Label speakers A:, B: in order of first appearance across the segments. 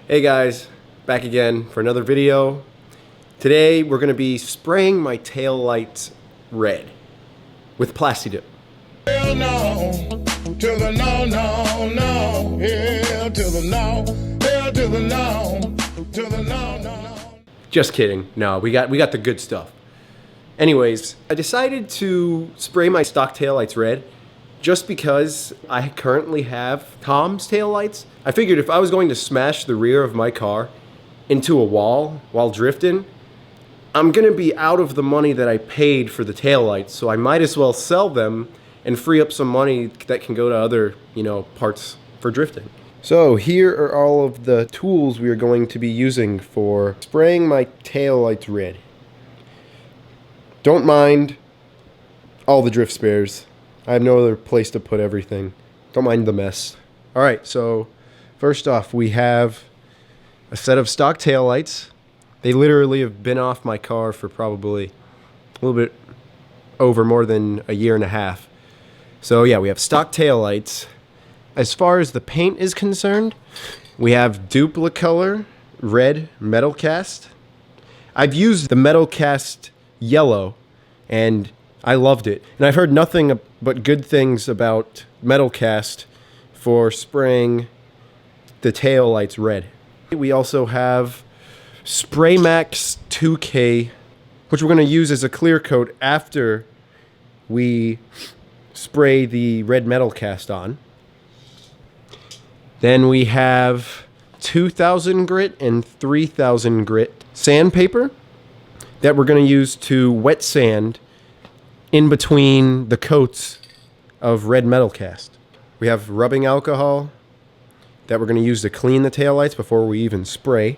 A: Hey guys, back again for another video. Today we're going to be spraying my tail lights red with Plasti Dip.
B: Hell no, to the no, no, no. Hell to the no, hell to the no, to the no, no, no.
A: Just kidding. No, we got the good stuff. Anyways, I decided to spray my stock taillights red just because I currently have Tom's taillights. I figured if I was going to smash the rear of my car into a wall while drifting, I'm gonna be out of the money that I paid for the taillights, so I might as well sell them and free up some money that can go to other, parts for drifting. So here are all of the tools we are going to be using for spraying my taillights red. Don't mind all the drift spares. I have no other place to put everything. Don't mind the mess. Alright, so first off, we have a set of stock taillights. They literally have been off my car for probably a little bit over more than a year and a half. So yeah, we have stock taillights. As far as the paint is concerned, we have Duplicolor Red Metalcast. I've used the Metalcast yellow and I loved it. And I've heard nothing but good things about Metalcast for spraying the tail lights red. We also have Spray Max 2K, which we're going to use as a clear coat after we spray the red Metalcast on. Then we have 2000 grit and 3000 grit sandpaper that we're going to use to wet sand in between the coats of red Metalcast. We have rubbing alcohol that we're going to use to clean the taillights before we even spray.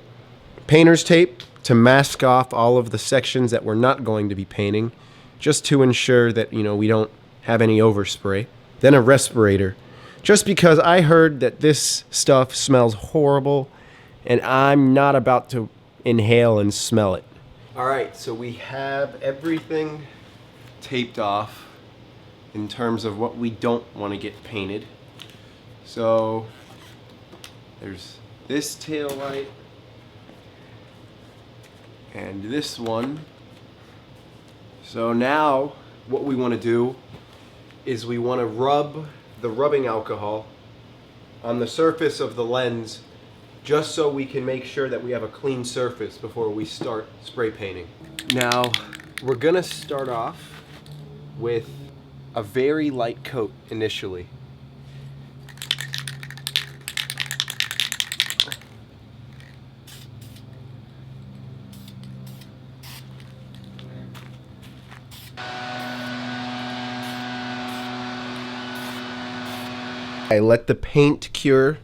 A: Painter's tape to mask off all of the sections that we're not going to be painting, just to ensure that, we don't have any overspray. Then a respirator, just because I heard that this stuff smells horrible and I'm not about to inhale and smell it. Alright, so we have everything taped off in terms of what we don't want to get painted. So there's this tail light and this one. So now what we want to do is we want to rub the rubbing alcohol on the surface of the lens just so we can make sure that we have a clean surface before we start spray painting. Now we're gonna start off with a very light coat initially. I let the paint cure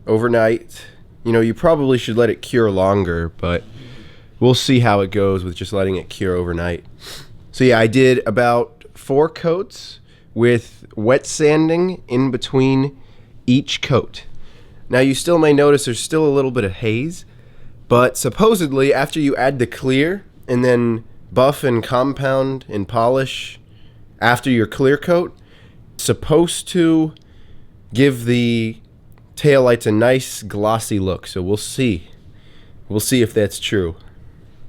A: overnight. You probably should let it cure longer, but we'll see how it goes with just letting it cure overnight. So yeah, I did about 4 coats with wet sanding in between each coat. Now you still may notice there's still a little bit of haze, but supposedly after you add the clear and then buff and compound and polish after your clear coat, it's supposed to give the taillights a nice glossy look. So we'll see. We'll see if that's true.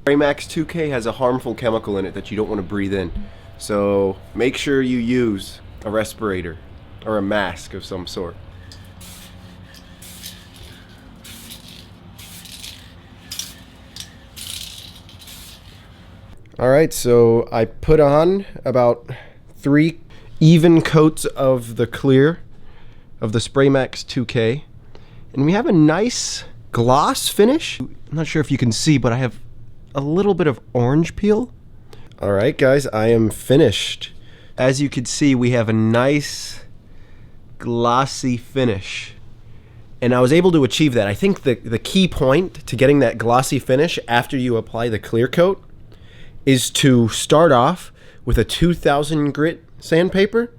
A: Spray Max 2K has a harmful chemical in it that you don't want to breathe in. So make sure you use a respirator or a mask of some sort. Alright, so I put on about 3 even coats of the clear of the Spray Max 2K, and we have a nice gloss finish. I'm not sure if you can see, but I have a little bit of orange peel. Alright guys, I am finished. As you can see, we have a nice glossy finish, and I was able to achieve that. I think the key point to getting that glossy finish after you apply the clear coat is to start off with a 2000 grit sandpaper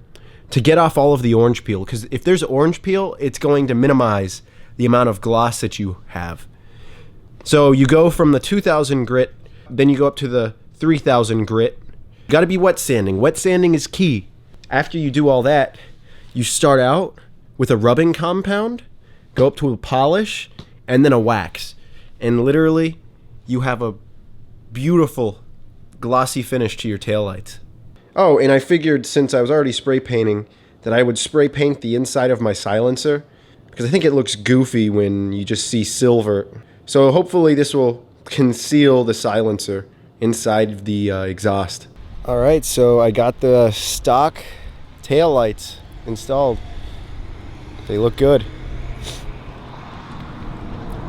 A: to get off all of the orange peel, because if there's orange peel, it's going to minimize the amount of gloss that you have. So you go from the 2000 grit, then you go up to the 3000 grit. You gotta be wet sanding. Wet sanding is key. After you do all that, you start out with a rubbing compound, go up to a polish, and then a wax. And literally, you have a beautiful glossy finish to your taillights. Oh, and I figured since I was already spray painting that I would spray paint the inside of my silencer, because I think it looks goofy when you just see silver. So hopefully this will conceal the silencer inside of the exhaust. All right, so I got the stock taillights installed. They look good.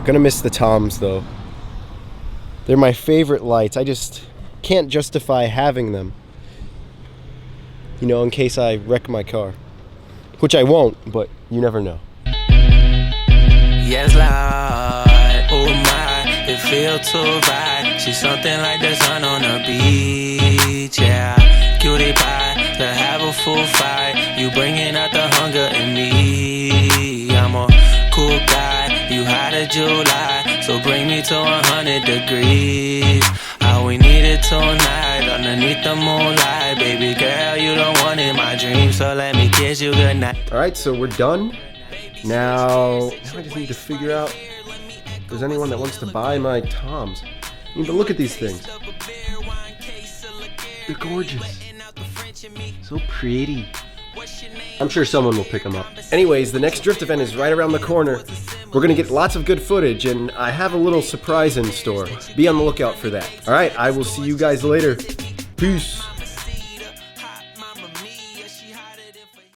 A: Gonna miss the toms though. They're my favorite lights. I just can't justify having them. You know, in case I wreck my car. Which I won't, but you never know.
C: Yes, Lord, oh my, it feels too right. She's something like the sun on the beach, yeah. Cutie pie, to have a full fight. You bringing out the hunger in me. I'm a cool guy, you hot as July. So bring me to 100 degrees. All we needed tonight, underneath the moonlight. Baby girl, you the one in my dreams, so let me kiss you goodnight.
A: All right, so we're done. Now I just need to figure out if there's anyone that wants to buy my toms. I mean, but look at these things. They're gorgeous. So pretty. I'm sure someone will pick them up. Anyways, the next drift event is right around the corner. We're gonna get lots of good footage, and I have a little surprise in store. Be on the lookout for that. All right, I will see you guys later. Peace.